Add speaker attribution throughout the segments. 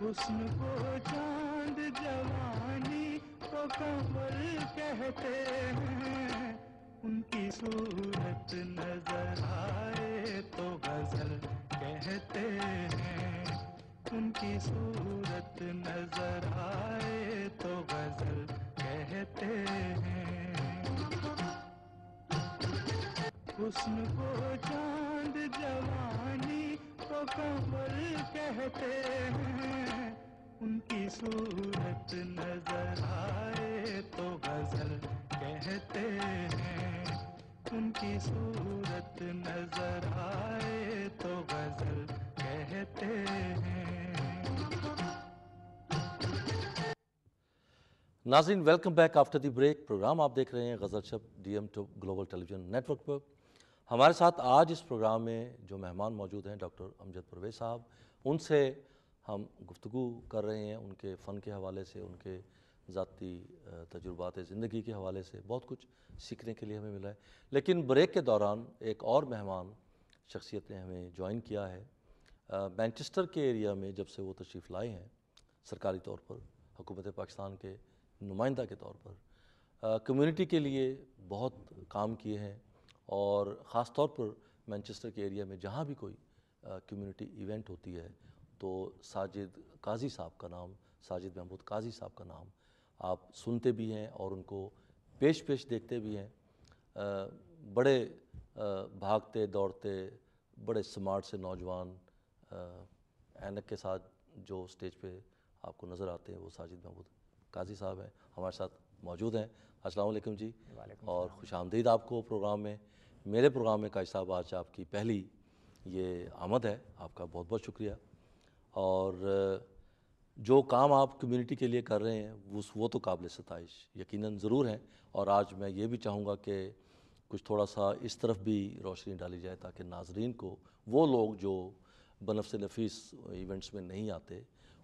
Speaker 1: حسن کو چاند جوانی کو قمر کہتے ہیں، ان کی صورت نظر آئے تو غزل کہتے ہیں، ان کی صورت نظر آئے تو غزل کہتے ہیں۔ حسن کو چاند جوانی کو قمر کہتے ہیں، ان کی صورت نظر آئے تو غزل کہتے ہیں، ان کی صورت نظر آئے تو غزل کہتے ہیں۔
Speaker 2: ناظرین welcome back after the break. Programme آپ دیکھ رہے ہیں غزل شب D M two global television network پر۔ ہمارے ساتھ آج اس پروگرام میں جو مہمان موجود ہیں ڈاکٹر امجد پرویز صاحب، ان سے ہم گفتگو کر رہے ہیں، ان کے فن کے حوالے سے، ان کے ذاتی تجربات زندگی کے حوالے سے بہت کچھ سیکھنے کے لیے ہمیں ملا ہے۔ لیکن بریک کے دوران ایک اور مہمان شخصیت نے ہمیں جوائن کیا ہے۔ مینچسٹر کے ایریا میں جب سے وہ تشریف لائے ہیں سرکاری طور پر، حکومت پاکستان کے نمائندہ کے طور پر، کمیونٹی کے لیے بہت کام کیے ہیں، اور خاص طور پر مینچسٹر کے ایریا میں جہاں بھی کوئی کمیونٹی ایونٹ ہوتی ہے تو ساجد قاضی صاحب کا نام، ساجد محمود قاضی صاحب کا نام آپ سنتے بھی ہیں اور ان کو پیش دیکھتے بھی ہیں۔ بڑے بھاگتے دوڑتے، بڑے سمارٹ سے نوجوان اینک کے ساتھ جو سٹیج پہ آپ کو نظر آتے ہیں وہ ساجد محمود قاضی صاحب ہیں، ہمارے ساتھ موجود ہیں۔ السلام علیکم جی، اور خوش آمدید آپ کو پروگرام میں۔ میرے پروگرام میں قاضی صاحب آج آپ کی پہلی یہ آمد ہے، آپ کا بہت بہت شکریہ۔ اور جو کام آپ کمیونٹی کے لیے کر رہے ہیں وہ تو قابل ستائش یقیناً ضرور ہیں، اور آج میں یہ بھی چاہوں گا کہ کچھ تھوڑا سا اس طرف بھی روشنی ڈالی جائے تاکہ ناظرین کو، وہ لوگ جو بنفس نفیس ایونٹس میں نہیں آتے،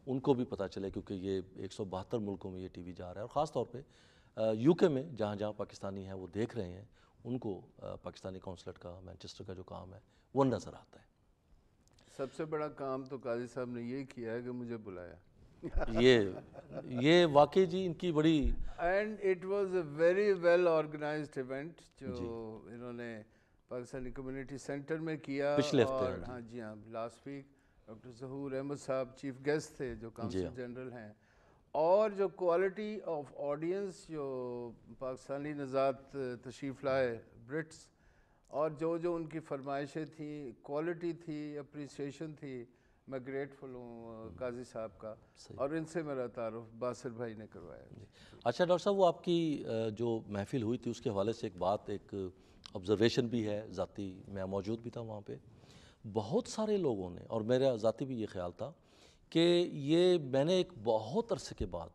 Speaker 2: ان کو بھی پتہ چلے، کیونکہ یہ 172 ملکوں میں یہ ٹی وی جا رہا ہے، اور خاص طور پہ یو کے میں جہاں جہاں پاکستانی ہیں وہ دیکھ رہے ہیں، ان کو پاکستانی کونسلیٹ کا مینچسٹر کا جو کام ہے وہ نظر آتا ہے۔
Speaker 3: سب سے بڑا کام تو قاضی صاحب نے یہ کیا ہے کہ مجھے بلایا،
Speaker 2: یہ واقعی جی ان کی بڑی،
Speaker 3: and it was a very well organised event جو انہوں نے پاکستانی کمیونٹی سینٹر میں کیا۔
Speaker 2: پچھلے ہفتے
Speaker 3: اور ہاں جی ہاں، لاسٹ ویک ڈاکٹر ظہور احمد صاحب چیف گیسٹ تھے جو کونسل جنرل ہیں، اور جو کوالٹی آف آڈینس جو پاکستانی نژاد تشریف لائے برٹس، اور جو ان کی فرمائشیں تھیں، کوالٹی تھی، اپریسیشن تھی، میں گریٹفل ہوں قاضی صاحب کا، اور ان سے میرا تعارف باسر بھائی نے کروایا۔
Speaker 2: اچھا ڈاکٹر صاحب، وہ آپ کی جو محفل ہوئی تھی اس کے حوالے سے ایک بات، ایک آبزرویشن بھی ہے ذاتی، میں موجود بھی تھا وہاں پہ، بہت سارے لوگوں نے، اور میرا ذاتی بھی یہ خیال تھا کہ یہ میں نے ایک بہت عرصے کے بعد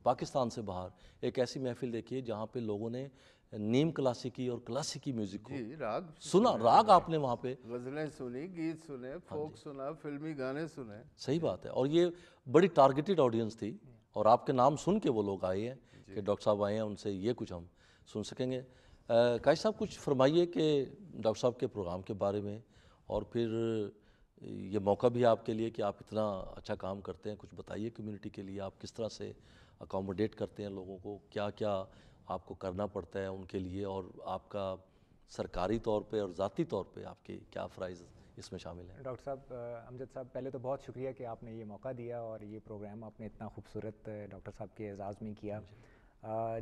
Speaker 2: پاکستان سے باہر ایک ایسی محفل دیکھی ہے جہاں پہ لوگوں نے نیم کلاسیکی اور کلاسیکی میوزک کو
Speaker 3: راگ
Speaker 2: سنا، راگ آپ نے وہاں پہ
Speaker 3: غزلیں سنی، گیت سنے، فوک سنا، فلمی گانے سنے۔
Speaker 2: صحیح بات ہے، اور یہ بڑی ٹارگیٹڈ آڈینس تھی، اور آپ کے نام سن کے وہ لوگ آئے ہیں کہ ڈاکٹر صاحب آئے ہیں، ان سے یہ کچھ ہم سن سکیں گے۔ قاضی صاحب کچھ فرمائیے کہ ڈاکٹر صاحب کے پروگرام کے بارے میں، اور پھر یہ موقع بھی آپ کے لیے کہ آپ اتنا اچھا کام کرتے ہیں، کچھ بتائیے کمیونٹی کے لیے، آپ کس طرح سے اکاموڈیٹ کرتے ہیں لوگوں کو، کیا کیا آپ کو کرنا پڑتا ہے ان کے لیے، اور آپ کا سرکاری طور پہ اور ذاتی طور پہ آپ کے کیا فرائض اس میں شامل ہیں؟
Speaker 4: ڈاکٹر صاحب امجد صاحب، پہلے تو بہت شکریہ کہ آپ نے یہ موقع دیا اور یہ پروگرام آپ نے اتنا خوبصورت ڈاکٹر صاحب کے اعزاز میں کیا۔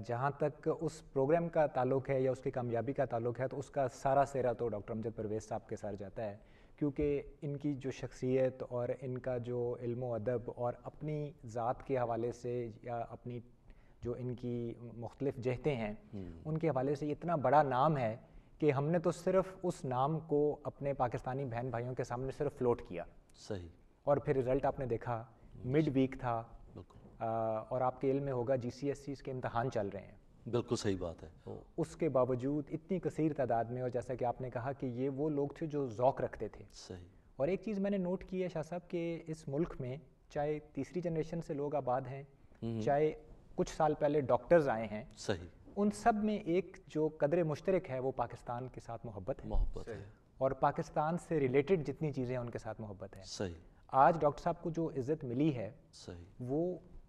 Speaker 4: جہاں تک اس پروگرام کا تعلق ہے یا اس کی کامیابی کا تعلق ہے تو اس کا سارا سہرا تو ڈاکٹر امجد پرویز صاحب کے سر جاتا ہے، کیونکہ ان کی جو شخصیت اور ان کا جو علم و ادب اور اپنی ذات کے حوالے سے یا اپنی جو ان کی مختلف جہتیں ہیں ان کے حوالے سے اتنا بڑا نام ہے کہ ہم نے تو صرف اس نام کو اپنے پاکستانی بہن بھائیوں کے سامنے صرف فلوٹ کیا۔
Speaker 2: صحیح۔
Speaker 4: اور پھر رزلٹ آپ نے دیکھا، مڈ ویک تھا، اور آپ کے علم میں ہوگا جی سی ایس سیز کے امتحان چل رہے ہیں۔
Speaker 2: بالکل صحیح بات ہے۔
Speaker 4: اس کے باوجود اتنی کثیر تعداد میں، اور جیسا کہ آپ نے کہا کہ یہ وہ لوگ تھے جو ذوق رکھتے تھے۔
Speaker 2: صحیح۔
Speaker 4: اور ایک چیز میں نے نوٹ کی ہے شاہ صاحب کہ اس ملک میں چاہے تیسری جنریشن سے لوگ آباد ہیں، چاہے کچھ سال پہلے ڈاکٹرز آئے ہیں،
Speaker 2: صحیح،
Speaker 4: ان سب میں ایک جو قدر مشترک ہے وہ پاکستان کے ساتھ محبت ہے،
Speaker 2: محبت ہے،
Speaker 4: اور پاکستان سے ریلیٹڈ جتنی چیزیں ہیں ان کے ساتھ محبت ہے۔
Speaker 2: صحیح۔
Speaker 4: آج ڈاکٹر صاحب کو جو عزت ملی ہے
Speaker 2: صحیح
Speaker 4: وہ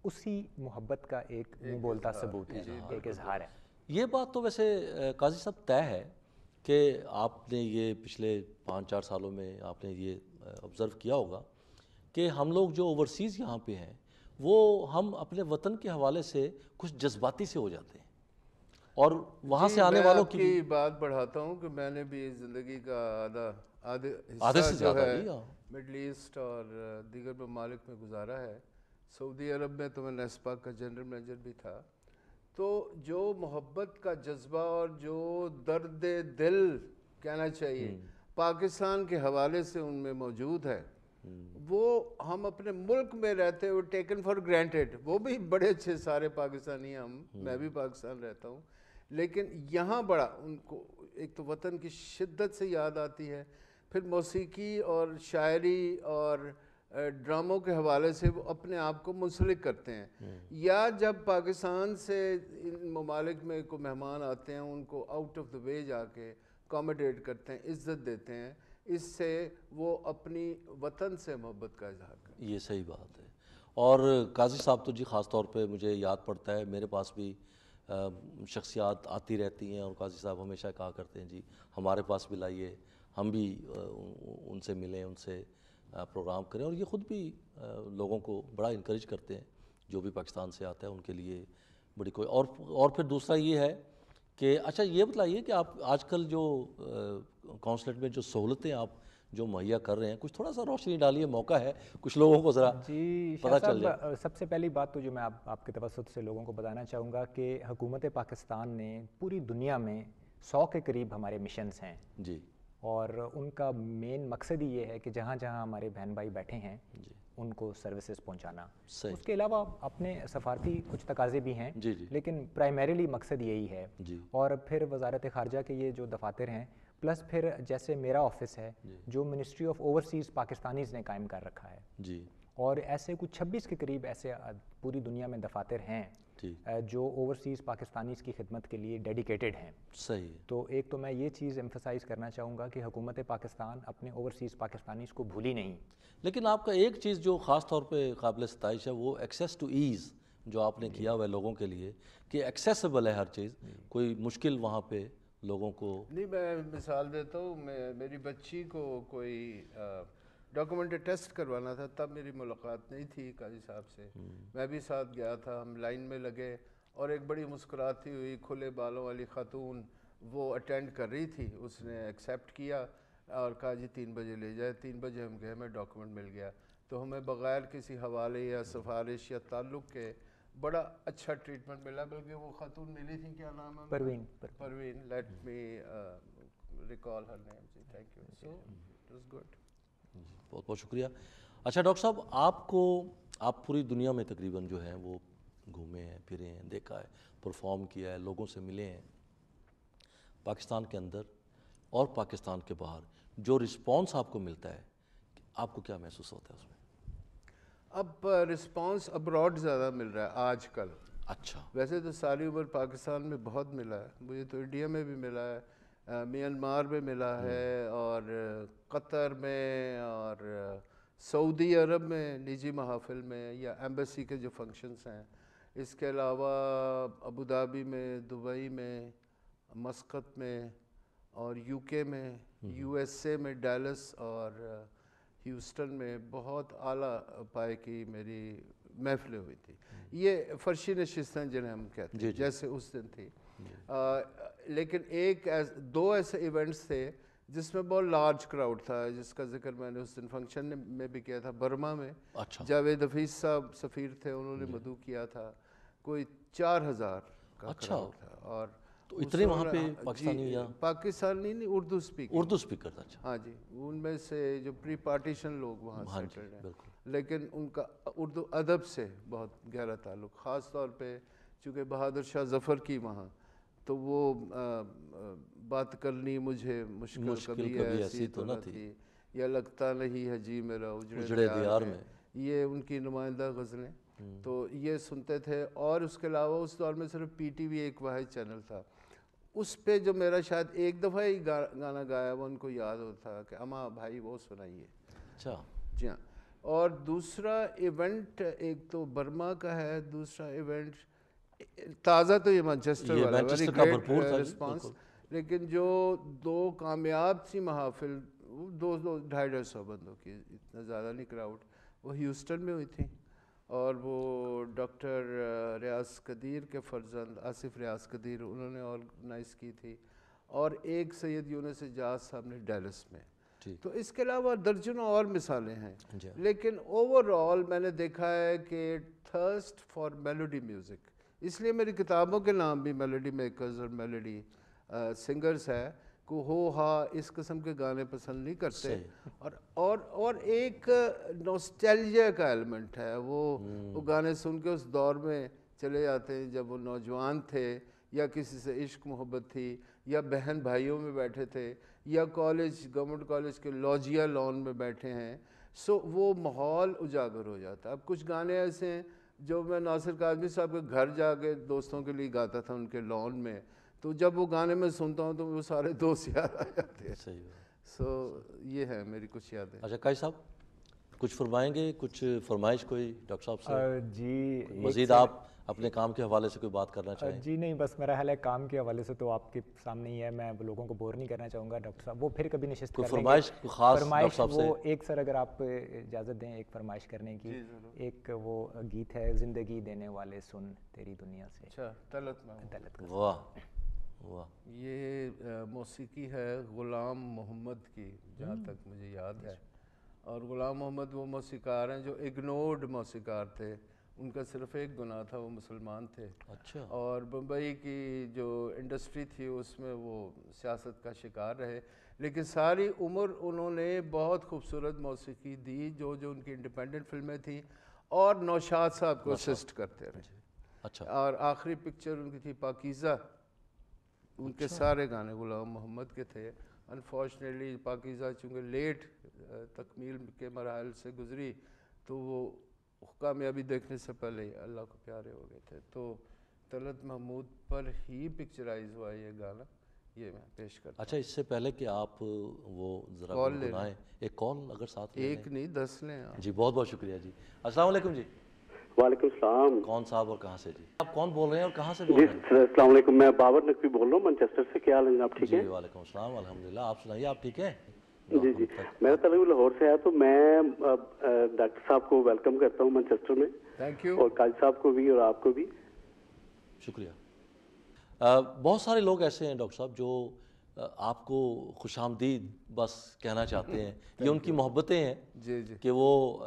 Speaker 4: اسی محبت کا ایک منہ بولتا ثبوت ہے، ایک اظہار ہے.
Speaker 2: یہ بات تو ویسے قاضی صاحب طے ہے کہ آپ نے یہ پچھلے 5-4 سالوں میں آپ نے یہ آبزرو کیا ہوگا کہ ہم لوگ جو اوورسیز یہاں پہ ہیں وہ ہم اپنے وطن کے حوالے سے کچھ جذباتی سے ہو جاتے ہیں، اور وہاں سے آنے والوں کی
Speaker 3: بھی بات بڑھاتا ہوں کہ میں نے بھی زندگی کا آدھے
Speaker 2: سے
Speaker 3: حصہ جو
Speaker 2: زیادہ
Speaker 3: ہے
Speaker 2: جی.
Speaker 3: مڈل ایسٹ اور دیگر ممالک میں گزارا ہے. سعودی عرب میں تو میں نیسپاک کا جنرل مینیجر بھی تھا. تو جو محبت کا جذبہ اور جو درد دل کہنا چاہیے پاکستان کے حوالے سے ان میں موجود ہے، وہ ہم اپنے ملک میں رہتے ہوئے ٹیکن فار گرانٹیڈ، وہ بھی بڑے اچھے سارے پاکستانی ہم، میں بھی پاکستان رہتا ہوں، لیکن یہاں بڑا ان کو ایک تو وطن کی شدت سے یاد آتی ہے، پھر موسیقی اور شاعری اور ڈراموں کے حوالے سے وہ اپنے آپ کو منسلک کرتے ہیں. یا جب پاکستان سے ان ممالک میں کوئی مہمان آتے ہیں ان کو آؤٹ آف دا وے جا کے اکاموڈیٹ کرتے ہیں، عزت دیتے ہیں، اس سے وہ اپنی وطن سے محبت کا اظہار کرتے ہیں.
Speaker 2: یہ صحیح بات ہے. اور قاضی صاحب تو جی خاص طور پہ مجھے یاد پڑتا ہے، میرے پاس بھی شخصیات آتی رہتی ہیں اور قاضی صاحب ہمیشہ کہا کرتے ہیں جی ہمارے پاس بھی لائیے، ہم بھی ان سے ملیں، ان سے پروگرام کریں. اور یہ خود بھی لوگوں کو بڑا انکریج کرتے ہیں جو بھی پاکستان سے آتا ہے ان کے لیے بڑی کوئی. اور پھر دوسرا یہ ہے کہ اچھا یہ بتلائیے کہ آپ آج کل جو کونسلیٹ میں جو سہولتیں آپ جو مہیا کر رہے ہیں، کچھ تھوڑا سا روشنی ڈالیے، موقع ہے کچھ لوگوں کو ذرا
Speaker 4: جی
Speaker 2: پتہ
Speaker 4: شاہ
Speaker 2: چل جائے.
Speaker 4: صاحب، سب سے پہلی بات تو جو میں آپ کے توسط سے لوگوں کو بتانا چاہوں گا کہ حکومت پاکستان نے پوری دنیا میں 100 کے قریب ہمارے مشنز ہیں
Speaker 2: جی،
Speaker 4: اور ان کا مین مقصد ہی یہ ہے کہ جہاں جہاں ہمارے بہن بھائی بیٹھے ہیں ان کو سروسز پہنچانا.
Speaker 2: صحیح.
Speaker 4: اس کے علاوہ اپنے سفارتی کچھ تقاضے بھی ہیں،
Speaker 2: جی جی
Speaker 4: لیکن پرائمریلی مقصد یہی ہے.
Speaker 2: جی
Speaker 4: اور پھر وزارت خارجہ کے یہ جو دفاتر ہیں، پلس پھر جیسے میرا آفس ہے جو منسٹری آف اوورسیز پاکستانیز نے قائم کر رکھا ہے،
Speaker 2: جی
Speaker 4: اور ایسے کچھ 26 کے قریب ایسے پوری دنیا میں دفاتر ہیں
Speaker 2: ٹھیک
Speaker 4: جو اوورسیز پاکستانیز کی خدمت کے لیے ڈیڈیکیٹڈ ہیں.
Speaker 2: صحیح ہے.
Speaker 4: تو ایک تو میں یہ چیز ایمفسائز کرنا چاہوں گا کہ حکومت پاکستان اپنے اوورسیز پاکستانیز کو بھولی نہیں.
Speaker 2: لیکن آپ کا ایک چیز جو خاص طور پہ قابل ستائش ہے وہ ایکسیس ٹو ایز جو آپ نے کیا ہوا ہے لوگوں کے لیے کہ ایکسیسیبل ہے ہر چیز، کوئی مشکل وہاں پہ لوگوں کو.
Speaker 3: نہیں، میں مثال دیتا ہوں، میری بچی کو کوئی ڈاکومنٹ ٹیسٹ کروانا تھا، تب میری ملاقات نہیں تھی قاضی صاحب سے، میں بھی ساتھ گیا تھا، ہم لائن میں لگے اور ایک بڑی مسکراتی ہوئی کھلے بالوں والی خاتون وہ اٹینڈ کر رہی تھی، اس نے ایکسیپٹ کیا اور کہا جی 3 بجے لے جائے. 3 بجے ہم گئے، ہمیں ڈاکومنٹ مل گیا. تو ہمیں بغیر کسی حوالے یا سفارش یا تعلق کے بڑا اچھا ٹریٹمنٹ ملا. بلکہ وہ خاتون ملی تھی، کیا نام ہے؟ Parveen. Let me recall her name. جی thank you. So it was good.
Speaker 2: بہت بہت شکریہ. اچھا ڈاکٹر صاحب، آپ پوری دنیا میں تقریباً جو ہیں وہ گھومے ہیں، پھرے ہیں، دیکھا ہے، پرفارم کیا ہے، لوگوں سے ملے ہیں. پاکستان کے اندر اور پاکستان کے باہر جو رسپانس آپ کو ملتا ہے، آپ کو کیا محسوس ہوتا ہے اس میں؟
Speaker 3: اب رسپانس ابراڈ زیادہ مل رہا ہے آج کل.
Speaker 2: اچھا.
Speaker 3: ویسے تو ساری عمر پاکستان میں بہت ملا ہے، مجھے تو انڈیا میں بھی ملا ہے، میانمار میں ملا ہے، اور قطر میں، اور سعودی عرب میں نجی محافل میں یا ایمبیسی کے جو فنکشنز ہیں. اس کے علاوہ ابو ظہبی میں، دبئی میں، مسقط میں، اور یو کے میں، یو ایس اے میں ڈیلس اور ہیوسٹن میں بہت اعلیٰ پائے کی میری محفلیں ہوئی تھی. یہ فرشی نشستیں جنہیں ہم کہتے ہیں، جیسے اس دن تھی. لیکن دو ایسے ایونٹس تھے جس میں بہت لارج کراؤڈ تھا، جس کا ذکر میں نے اس دن فنکشن میں بھی کیا تھا. برما میں جاوید حفیظ صاحب سفیر تھے، انہوں نے مدعو کیا تھا، کوئی 4000 کا کراؤڈ تھا. اور
Speaker 2: تو اتنے وہاں پہ پاکستانی یا
Speaker 3: پاکستانی نہیں، اردو اسپیکر
Speaker 2: تھا. اچھا.
Speaker 3: ہاں جی، ان میں سے جو پری پارٹیشن لوگ وہاں سیٹلڈ ہیں، لیکن ان کا اردو ادب سے بہت گہرا تعلق. خاص طور پہ چونکہ بہادر شاہ ظفر کی وہاں، تو وہ بات کرنی مجھے مشکل کبھی ایسی تو نہ تھی، یا لگتا نہیں ہے جی میرا اجڑے دیار میں، یہ ان کی نمائندہ غزلیں. تو یہ سنتے تھے. اور اس کے علاوہ اس دور میں صرف پی ٹی وی ایک واحد چینل تھا، اس پہ جو میرا شاید ایک دفعہ ہی گانا گایا وہ ان کو یاد ہوتا کہ اما بھائی وہ سنائیے.
Speaker 2: اچھا.
Speaker 3: جی ہاں. اور دوسرا ایونٹ ایک تو برما کا ہے, دوسرا ایونٹ تازہ تو یہ مانچسٹر والا, ویری گریٹ رسپانس, لیکن جو 2 کامیاب سی محافل 200-250 بندوں کی, اتنا زیادہ نہیں کراؤڈ, وہ ہیوسٹن میں ہوئی تھی, اور وہ ڈاکٹر ریاض قدیر کے فرزند آصف ریاض قدیر انہوں نے آرگنائز کی تھی, اور ایک سید یونس اجاز صاحب نے ڈیلس میں. تو اس کے علاوہ درجنوں اور مثالیں ہیں, لیکن اوور آل میں نے دیکھا ہے کہ تھرسٹ فار میلوڈی میوزک, اس لیے میری کتابوں کے نام بھی میلوڈی میکرز اور میلوڈی سنگرز ہے, کو ہو ہا اس قسم کے گانے پسند نہیں کرتے. اور ایک نوسٹیلجیا کا ایلیمنٹ ہے, وہ گانے سن کے اس دور میں چلے جاتے ہیں جب وہ نوجوان تھے, یا کسی سے عشق محبت تھی, یا بہن بھائیوں میں بیٹھے تھے, یا کالج گورنمنٹ کالج کے لوجیا لان میں بیٹھے ہیں, سو وہ ماحول اجاگر ہو جاتا ہے. اب کچھ گانے ایسے ہیں جو میں ناصر کاظمی صاحب کے گھر جا کے دوستوں کے لیے گاتا تھا ان کے لان میں, تو جب وہ گانے میں سنتا ہوں تو وہ سارے دوست یاد آ جاتے ہیں. سو یہ ہے میری کچھ یادیں.
Speaker 2: اچھا قائد صاحب کچھ فرمائیں گے, کچھ فرمائش کوئی ڈاکٹر صاحب سے؟
Speaker 4: جی
Speaker 2: مزید آپ اپنے کام کے حوالے سے کوئی بات کرنا چاہیں؟
Speaker 4: جی نہیں, بس میرا حال ہے کام کے حوالے سے تو آپ کے سامنے ہی ہے, میں لوگوں کو بور نہیں کرنا چاہوں گا. ڈاکٹر صاحب وہ پھر کبھی نشست کریں گے.
Speaker 2: فرمائش خاص ڈاکٹر صاحب سے
Speaker 4: وہ ایک سر اگر آپ اجازت دیں ایک فرمائش کرنے کی, ایک وہ گیت ہے زندگی دینے والے سن تیری دنیا سے.
Speaker 3: اچھا, طلعت محمود.
Speaker 2: واہ واہ.
Speaker 3: یہ موسیقی ہے غلام محمد کی جہاں تک مجھے یاد ہے, اور غلام محمد وہ موسیقار ہیں جو اگنورڈ موسیقار تھے, ان کا صرف ایک گناہ تھا, وہ مسلمان تھے.
Speaker 2: اچھا.
Speaker 3: اور بمبئی کی جو انڈسٹری تھی اس میں وہ سیاست کا شکار رہے, لیکن ساری عمر انہوں نے بہت خوبصورت موسیقی دی جو ان کی انڈیپینڈنٹ فلمیں تھیں, اور نوشاد صاحب کو اسسٹ کرتے رہے.
Speaker 2: اچھا.
Speaker 3: اور آخری پکچر ان کی تھی پاکیزہ, ان کے سارے گانے غلام محمد کے تھے. انفارچونیٹلی پاکیزہ چونکہ لیٹ تکمیل کے مراحل سے گزری تو وہ کامیابی دیکھنے سے پہلے اللہ کو پیارے ہو گئے تھے. تو طلعت محمود پر ہی پکچرائز ہوا یہ گانا, یہ میں پیش کرتا ہوں.
Speaker 2: اچھا, اس سے پہلے کہ آپ وہ ذرا گنگنائیں, ایک کال اگر ساتھ لیں.
Speaker 3: ایک نہیں 10 لیں آپ.
Speaker 2: جی بہت بہت شکریہ جی. السلام علیکم. جی
Speaker 5: وعلیکم السلام.
Speaker 2: کون صاحب اور کہاں سے؟ جی آپ کون بول رہے ہیں اور کہاں سے بول رہے ہیں؟
Speaker 5: جی السلام علیکم, میں بابر نقوی بول رہا ہوں مانچسٹر سے. کیا حال ہے آپ, ٹھیک ہیں؟
Speaker 2: جی وعلیکم السلام, الحمدللہ. آپ سنائیے, آپ ٹھیک ہیں؟
Speaker 5: جی جی, میرا تعلق لاہور سے ہے, تو میں ڈاکٹر صاحب کو ویلکم کرتا ہوں مانچسٹر میں.
Speaker 3: Thank you.
Speaker 5: اور قائد صاحب کو بھی اور آپ کو بھی
Speaker 2: شکریہ. بہت سارے لوگ ایسے ہیں ڈاکٹر صاحب جو آپ کو خوش آمدید بس کہنا چاہتے ہیں, یہ ان کی محبتیں ہیں
Speaker 3: جی جی
Speaker 2: کہ وہ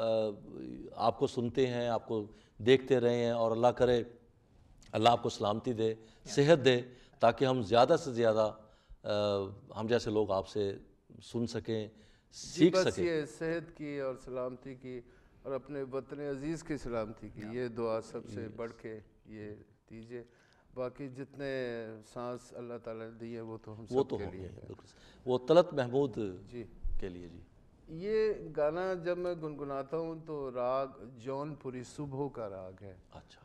Speaker 2: آپ کو سنتے ہیں, آپ کو دیکھتے رہے ہیں, اور اللہ کرے اللہ آپ کو سلامتی دے, صحت دے, تاکہ ہم زیادہ سے زیادہ ہم جیسے لوگ آپ سے سن سکیں, سیکھ
Speaker 3: بس
Speaker 2: سکیں.
Speaker 3: یہ صحت کی اور سلامتی کی اور اپنے وطن عزیز کی سلامتی کی یہ دعا سب سے بڑھ کے یہ دیجیے. باقی جتنے سانس اللہ تعالیٰ نے دی ہے وہ تو ہم سب کے لیے ہے.
Speaker 2: وہ طلعت محمود
Speaker 3: جی
Speaker 2: کے لیے. جی
Speaker 3: یہ گانا جب میں گنگناتا ہوں تو راگ جون پوری صبح کا راگ ہے.
Speaker 2: اچھا.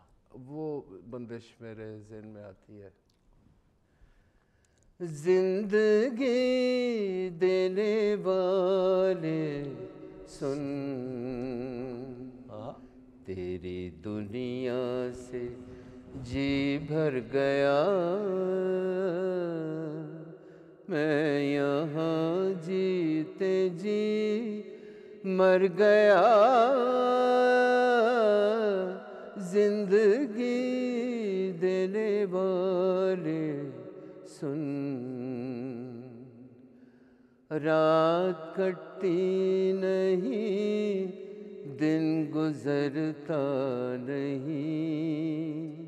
Speaker 3: وہ بندش میرے ذہن میں آتی ہے. زندگی دینے والے سن تیری دنیا سے جی بھر گیا, میں یہاں جیتے جی مر گیا. زندگی دینے والے سن, رات کٹتی نہیں, دن گزرتا نہیں,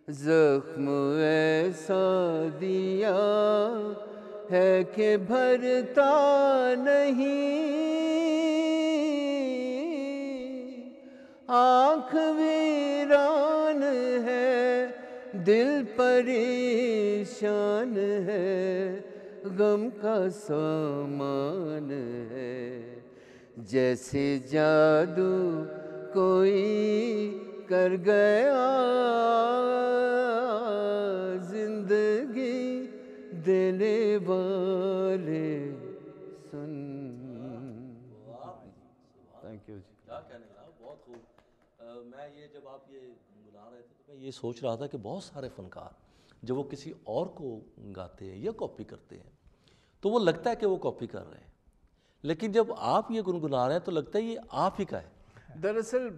Speaker 3: زخم ایسا دیا ہے کہ بھرتا نہیں. آنکھ ویران ہے, دل پریشان ہے, غم کا سامان ہے, جیسے جادو کوئی کر گیا. زندگی دینے والے سن. تھینک تھینک یو جی.
Speaker 2: کیا کہنے جناب، بہت خوب. میں یہ جب آپ یہ گنگنا رہے تھے تو میں یہ سوچ رہا تھا کہ بہت سارے فنکار جب وہ کسی اور کو گاتے ہیں یا کاپی کرتے ہیں تو وہ لگتا ہے کہ وہ کاپی کر رہے ہیں، لیکن جب آپ یہ گنگنا رہے ہیں تو لگتا ہے یہ آپ ہی کا ہے.
Speaker 3: دراصل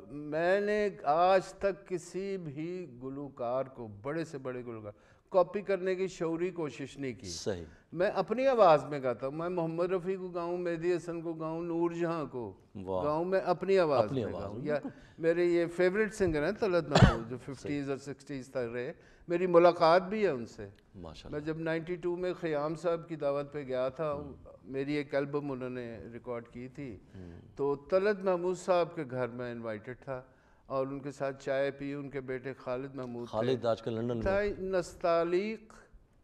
Speaker 3: میں نے آج تک کسی بھی گلوکار کو، بڑے سے بڑے گلوکار، کاپی کرنے کی شعوری کوشش نہیں کی.
Speaker 2: صحیح.
Speaker 3: میں اپنی آواز میں گاتا ہوں. میں محمد رفیع کو گاؤں، مہدی حسن کو گاؤں، نور جہاں کو گاؤں، میں اپنی آواز میں گاؤں. یا میرے یہ فیوریٹ سنگر ہیں طلعت محمود، جو 50s اور 60s تک رہے. میری ملاقات بھی ہے ان سے. میں جب 92 میں خیام صاحب کی دعوت پہ گیا تھا، میری ایک البم انہوں نے ریکارڈ کی تھی، تو طلعت محمود صاحب کے گھر میں انوائٹڈ تھا اور ان کے ساتھ چائے پی. ان کے بیٹے خالد محمود،
Speaker 2: خالد آج کل لندن میں.
Speaker 3: نستعلیق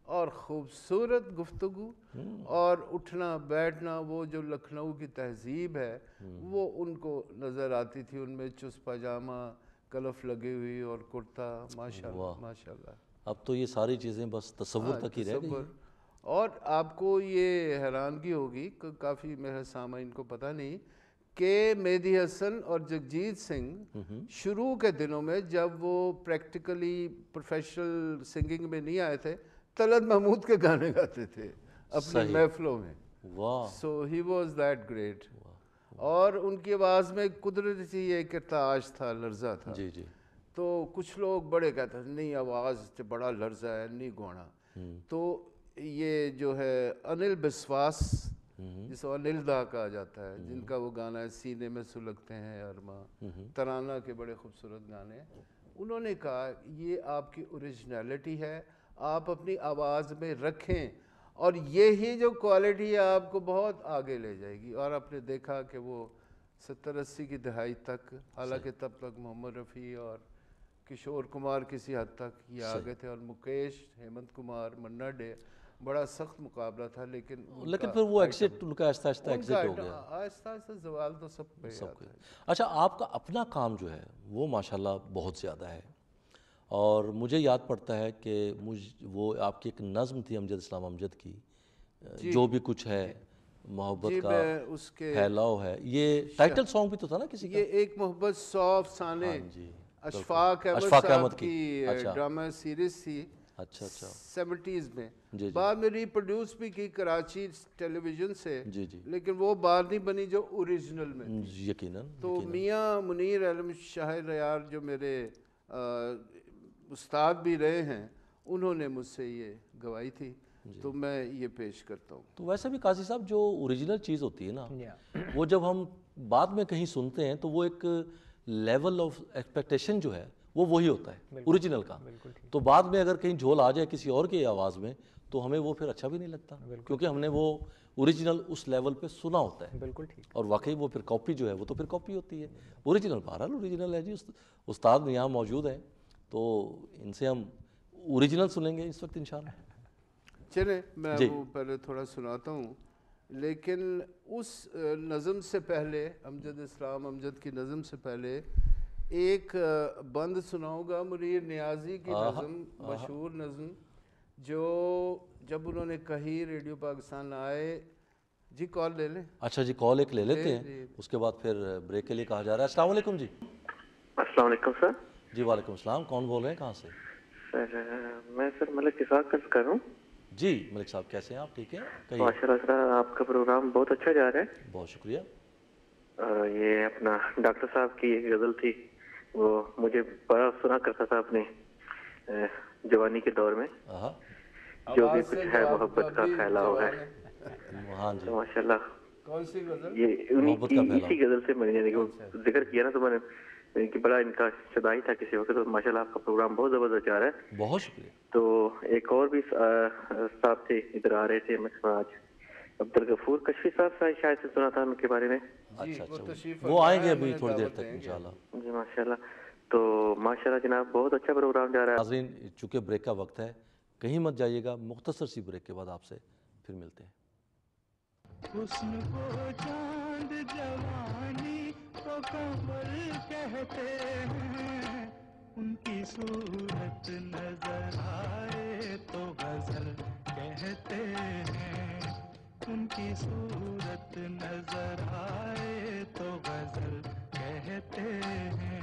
Speaker 3: اور خوبصورت گفتگو اور اٹھنا بیٹھنا، وہ جو لکھنؤ کی تہذیب ہے وہ ان کو نظر آتی تھی. ان میں چست پاجامہ، کلف لگی ہوئی اور کرتا. ماشاءاللہ ماشاءاللہ.
Speaker 2: اب تو یہ ساری چیزیں بس تصور تک ہی رہ گئی.
Speaker 3: اور آپ کو یہ حیرانگی ہوگی کہ کافی میرے سامعین کو پتہ نہیں کہ مہدی حسن اور جگجیت سنگھ شروع کے دنوں میں جب وہ پریکٹیکلی پروفیشنل سنگنگ میں نہیں آئے تھے، طلعت محمود کے گانے گاتے تھے اپنی محفلوں میں. سو ہی واز دیٹ گریٹ. اور ان کی آواز میں قدرتی ایک ارتعاش تھا، لرزہ تھا.
Speaker 2: جی جی.
Speaker 3: تو کچھ لوگ بڑے کہتے ہیں نہیں آواز سے بڑا لرزہ ہے، نہیں گونا. تو یہ جو ہے انل بسواس، جس کو انل دا کہا جاتا ہے، جن کا وہ گانا ہے سینے میں سلگتے ہیں ارماں، ترانہ کے بڑے خوبصورت گانے ہیں، انہوں نے کہا یہ آپ کی اوریجنلٹی ہے، آپ اپنی آواز میں رکھیں اور یہی جو کوالٹی ہے آپ کو بہت آگے لے جائے گی. اور آپ نے دیکھا کہ وہ 70-80 کی دہائی تک، حالانکہ تب تک محمد رفیع اور کشور کمار کسی حد تک یہ آگے تھے، اور مکیش، ہیمنت کمار، منا ڈے، بڑا سخت مقابلہ تھا. لیکن
Speaker 2: پھر وہ ایکسٹ ان کا آہستہ آہستہ ایکسٹ ہو گیا.
Speaker 3: آہستہ آہستہ زوال تو سب پہ آتا ہے.
Speaker 2: اچھا، آپ کا اپنا کام جو ہے وہ ماشاءاللہ بہت زیادہ ہے، اور مجھے یاد پڑتا ہے کہ وہ آپ کی ایک نظم تھی امجد اسلام امجد کی، جو بھی کچھ ہے محبت کا پھیلاؤ ہے. یہ ٹائٹل سانگ بھی تو تھا نا کسی کا؟
Speaker 3: یہ ایک محبت 100 افسانے اشفاق احمد صاحب کی ڈرامہ سیریز تھی.
Speaker 2: اچھا اچھا.
Speaker 3: 70s میں بعد میں ری پروڈیوس بھی کی کراچی ٹیلی ویژن سے، لیکن وہ بات نہیں بنی جو اوریجنل میں.
Speaker 2: یقیناً.
Speaker 3: تو میاں منیر علم شاہ ریار جو میرے استاد بھی رہے ہیں، انہوں نے مجھ سے یہ گواہی تھی، تو میں یہ پیش کرتا ہوں.
Speaker 2: تو ویسے بھی قاضی صاحب جو اوریجنل چیز ہوتی ہے نا، وہ جب ہم بعد میں کہیں سنتے ہیں تو وہ ایک لیول آف ایکسپیکٹیشن جو ہے وہ وہی ہوتا ہے اوریجنل کا. تو بعد میں اگر کہیں جھول آ جائے کسی اور کی آواز میں تو ہمیں وہ پھر اچھا بھی نہیں لگتا، کیونکہ ہم نے وہ اوریجنل اس لیول پہ سنا ہوتا ہے.
Speaker 4: بالکل ٹھیک.
Speaker 2: اور واقعی وہ پھر کاپی جو ہے وہ تو پھر کاپی ہوتی ہے. اوریجنل بہرحال اوریجنل ہے جی. استاد یہاں موجود ہیں تو ان سے ہم اوریجنل سنیں گے اس وقت انشاءاللہ.
Speaker 3: چلیں میں وہ پہلے تھوڑا سناتا ہوں، لیکن اس نظم سے پہلے، امجد اسلام امجد کی نظم سے پہلے ایک بند سناؤں گا منیر نیازی کی نظم، مشہور نظم، جو جب انہوں نے کہی ریڈیو پاکستان آئے. جی کال لے لیں.
Speaker 2: اچھا جی کال ایک لے لیتے ہیں، اس کے بعد پھر بریک کے لیے کہا جا رہا ہے. السلام علیکم جی.
Speaker 6: السلام علیکم سر.
Speaker 2: جی وعلیکم السلام. کون بول رہے ہیں، کہاں سے؟
Speaker 6: سر میں سر ملک اسحاق کر رہا ہوں.
Speaker 2: جی ملک صاحب کیسے ہیں آپ؟ ٹھیک ہیں؟
Speaker 6: ماشاء اللہ سر آپ کا پروگرام بہت اچھا جا رہا ہے.
Speaker 2: بہت شکریہ.
Speaker 6: یہ اپنا ڈاکٹر صاحب کی ایک غزل تھی، وہ مجھے بڑا سنا کرتا تھا اپنے جوانی کے دور میں، جو بھی کچھ ہے محبت کا پھیلاؤ ہے.
Speaker 2: ہاں جی
Speaker 6: ماشاء اللہ.
Speaker 3: کون سی غزل؟
Speaker 6: یہ اسی غزل سے میں نے ذکر کیا نا، تو میں نے کہ بڑا ان کا شدائی تھا کسی وقت. تو ماشاء اللہ آپ کا پروگرام بہت زبردست جا رہا ہے.
Speaker 2: بہت شکریہ.
Speaker 6: تو ایک اور بھی صاحب تھے ادھر آ رہے تھے، میں آج عبدالغفور کشفی صاحب شاید سے سنا تھا ان کے بارے میں.
Speaker 2: اچھا اچھا، وہ آئیں گے ابھی تھوڑی دیر تک انشاءاللہ.
Speaker 6: جی ماشاء اللہ. تو ماشاء اللہ جناب بہت اچھا پروگرام جا رہا ہے.
Speaker 2: ناظرین چونکہ بریک کا وقت ہے، کہیں مت جائیے گا، مختصر سی بریک کے بعد آپ سے پھر ملتے ہیں.
Speaker 1: حسن کو چاند جوانی کو قمر کہتے ہیں، ان کی صورت نظر آئے تو غزل کہتے ہیں. ان کی صورت نظر آئے تو غزل کہتے ہیں.